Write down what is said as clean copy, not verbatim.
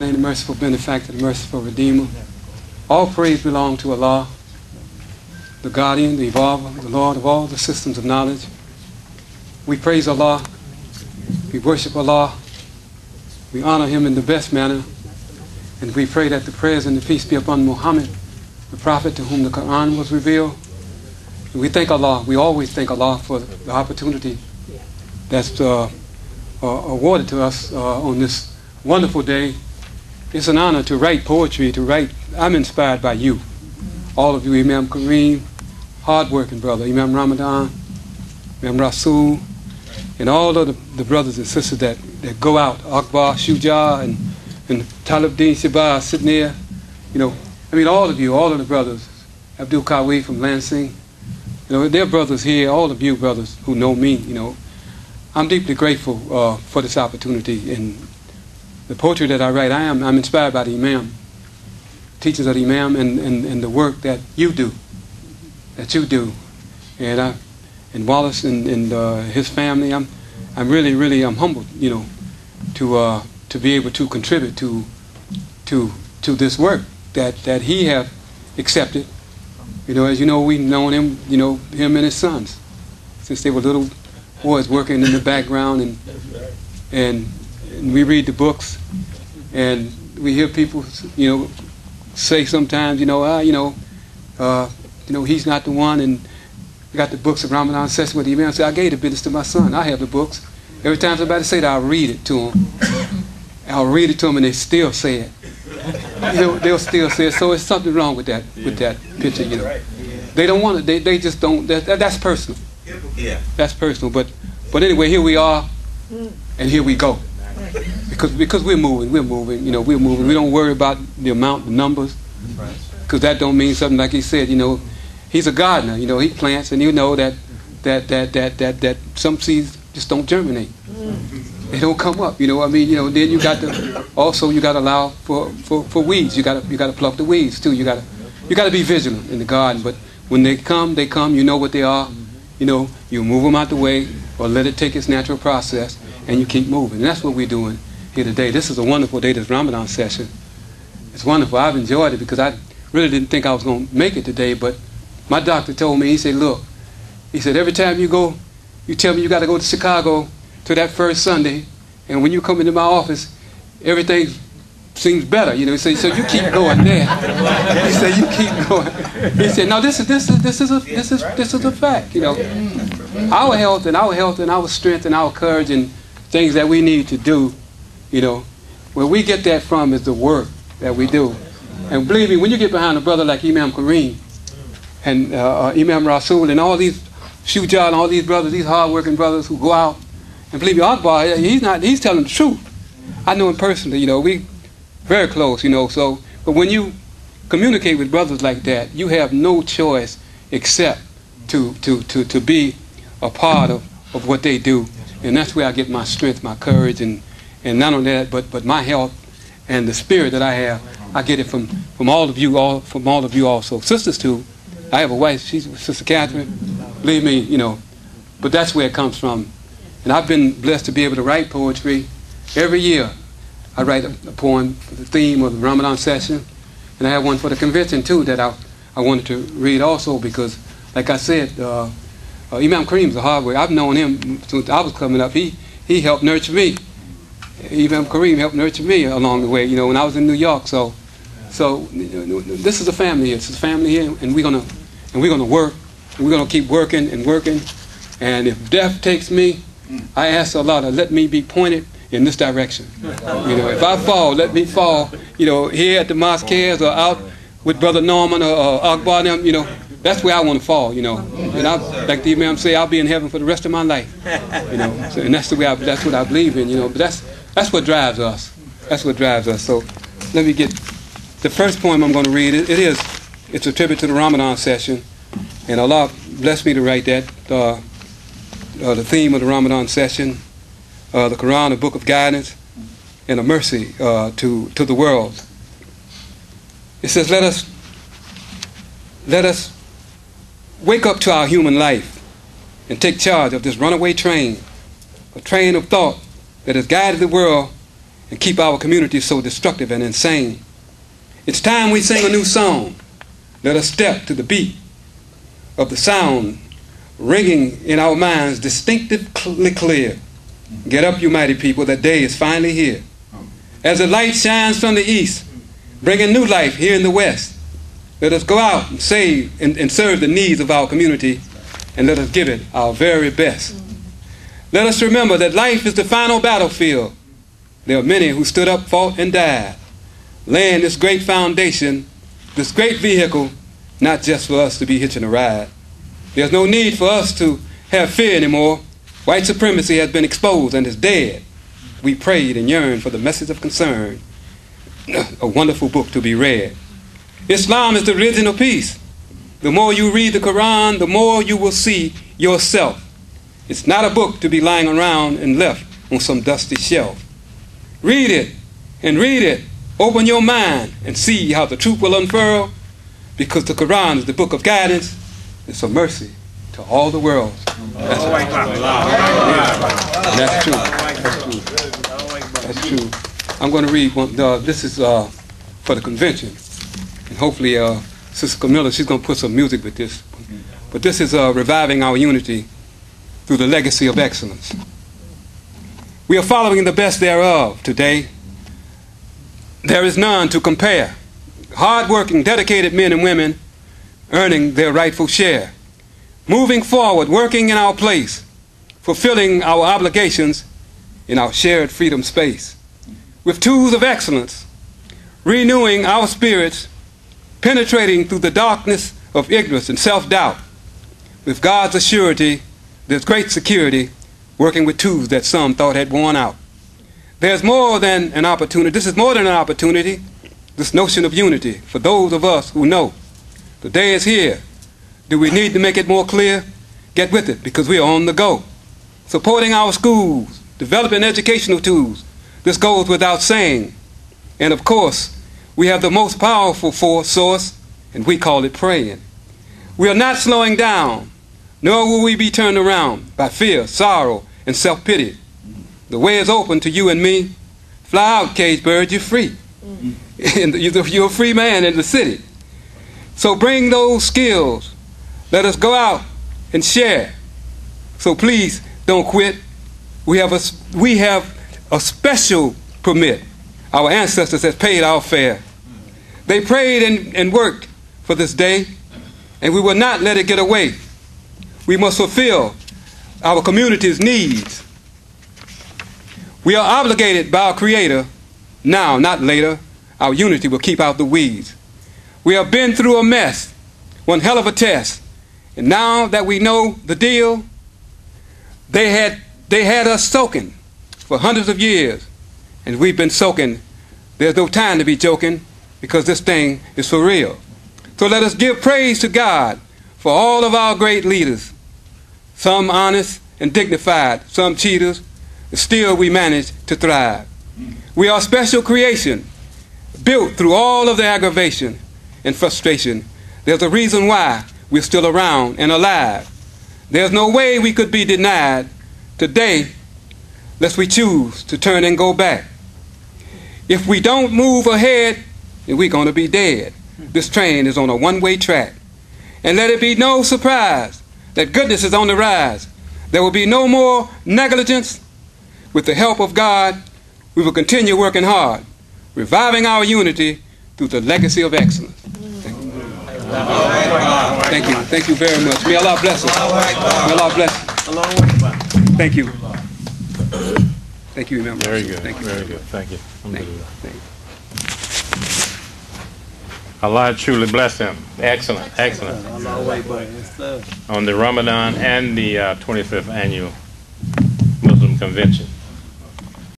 The merciful benefactor, the merciful redeemer. All praise belongs to Allah, the guardian, the evolver, the Lord of all the systems of knowledge. We praise Allah, we worship Allah, we honor Him in the best manner, and we pray that the prayers and the peace be upon Mohammed, the Prophet to whom the Quran was revealed. And we thank Allah, we always thank Allah for the opportunity that's awarded to us on this wonderful day. It's an honor to write poetry, I'm inspired by you. All of you, Imam Kareem, hard-working brother, Imam Ramadan, Imam Rasul, and all of the brothers and sisters that go out, Akbar, Shuja, and Talib Deen Shibah sitting there. All of you, all of the brothers, Abdul Kawi from Lansing, they're brothers here, all of you brothers who know me, I'm deeply grateful for this opportunity. And the poetry that I write, I'm inspired by the Imam, teachings of the Imam, and the work that you do, and Wallace and his family. I'm really humbled, to be able to contribute to this work that he have accepted. As you know, we've known him, him and his sons, since they were little boys working in the background, and we read the books, and we hear people, say sometimes, he's not the one, and we got the books of Ramadan session with the Imam. Say, I gave the business to my son. I have the books. Every time somebody say that, I'll read it to them. And they still say it. They'll still say it. So it's something wrong with that picture. They don't want it. They just don't. That's personal. Yeah. That's personal. But anyway, here we are, and here we go. Because we're moving. We're moving. We don't worry about the amount, the numbers, because that don't mean something. Like he said, he's a gardener. He plants, and that some seeds just don't germinate. They don't come up. Then you got to allow for weeds. You got to pluck the weeds too. You got to be vigilant in the garden. But when they come. You know what they are. You move them out the way, or let it take its natural process, and you keep moving. And that's what we're doing here today. This is a wonderful day, this Ramadan session. It's wonderful. I've enjoyed it because I really didn't think I was going to make it today, but my doctor told me, he said, look, every time you go, you tell me you got to go to Chicago to that first Sunday, and when you come into my office, everything seems better. He said, so you keep going there. He said, you keep going. He said, no, this is a fact. Our health and our strength and our courage and things that we need to do, where we get that from is the work that we do. And believe me, when you get behind a brother like Imam Kareem and Imam Rasul and all these Shuja and all these brothers, these hard-working brothers who go out, and believe me, Akbar, he's telling the truth. I know him personally, we very close, but when you communicate with brothers like that, you have no choice except to be a part of what they do. And that's where I get my strength, my courage, and not only that, but my health and the spirit that I have. I get it from all of you, also. Sisters too. I have a wife, she's Sister Catherine. Believe me, but that's where it comes from. And I've been blessed to be able to write poetry every year. I write a poem for the theme of the Ramadan session, and I have one for the convention too that I wanted to read also because, like I said, Imam Kareem's a hard worker. I've known him since I was coming up. He helped nurture me. Imam Kareem helped nurture me along the way, when I was in New York. So this is a family here. It's a family here, and we're gonna work. And we're gonna keep working and working. And if death takes me, I ask Allah to let me be pointed in this direction. If I fall, let me fall. Here at the Mosque or out with Brother Norman or Akbar, that's where I want to fall. And like the Imam say, I'll be in heaven for the rest of my life. And that's the way that's what I believe in. But that's what drives us. That's what drives us. So let me get the first poem I'm going to read. It's a tribute to the Ramadan session, and Allah blessed me to write that. The theme of the Ramadan session. The Quran, a book of guidance and a mercy to the world. It says, let us wake up to our human life and take charge of this runaway train, a train of thought that has guided the world and keep our community so destructive and insane. It's time we sing a new song. Let us step to the beat of the sound ringing in our minds distinctively clear. Get up, you mighty people, that day is finally here. As the light shines from the east, bringing new life here in the west, let us go out and save and serve the needs of our community, and let us give it our very best. Let us remember that life is the final battlefield. There are many who stood up, fought, and died, laying this great foundation, this great vehicle, not just for us to be hitching a ride. There's no need for us to have fear anymore. White supremacy has been exposed and is dead. We prayed and yearned for the message of concern, a wonderful book to be read. Islam is the religion of peace. The more you read the Quran, the more you will see yourself. It's not a book to be lying around and left on some dusty shelf. Read it and read it. Open your mind and see how the truth will unfurl, because the Quran is the book of guidance. It's a mercy to all the world. That's true. That's true. I'm going to read one. This is for the convention. And hopefully Sister Camilla, she's going to put some music with this. But this is reviving our unity through the legacy of excellence. We are following the best thereof today. There is none to compare. Hard-working, dedicated men and women earning their rightful share. Moving forward, working in our place, fulfilling our obligations in our shared freedom space. With tools of excellence, renewing our spirits, penetrating through the darkness of ignorance and self-doubt. With God's assurity, there's great security, working with tools that some thought had worn out. There's more than an opportunity. This is more than an opportunity, this notion of unity, for those of us who know the day is here. Do we need to make it more clear? Get with it, because we are on the go. Supporting our schools, developing educational tools. This goes without saying. And of course, we have the most powerful source, and we call it praying. We are not slowing down, nor will we be turned around by fear, sorrow, and self-pity. The way is open to you and me. Fly out, caged bird, you're free. You're a free man in the city. So bring those skills. Let us go out and share. So please don't quit. We have a special permit. Our ancestors have paid our fare. They prayed and worked for this day, and we will not let it get away. We must fulfill our community's needs. We are obligated by our Creator now, not later. Our unity will keep out the weeds. We have been through a mess, one hell of a test. And now that we know the deal, they had us soaking for hundreds of years. And we've been soaking. There's no time to be joking, because this thing is for real. So let us give praise to God for all of our great leaders. Some honest and dignified, some cheaters. Still we manage to thrive. We are special creation, built through all of the aggravation and frustration. There's a reason why we're still around and alive. There's no way we could be denied today, lest we choose to turn and go back. If we don't move ahead, then we're going to be dead. This train is on a one-way track. And let it be no surprise that goodness is on the rise. There will be no more negligence. With the help of God, we will continue working hard, reviving our unity through the legacy of excellence. Thank you. Thank you. Thank you very much. May Allah bless us. May Allah bless us. Thank you. Thank you, Imam. Very good. Thank you. Very good. Thank you. Thank you. Thank you. Allah truly bless him. Excellent. Excellent. On the Ramadan and the 25th annual Muslim Convention.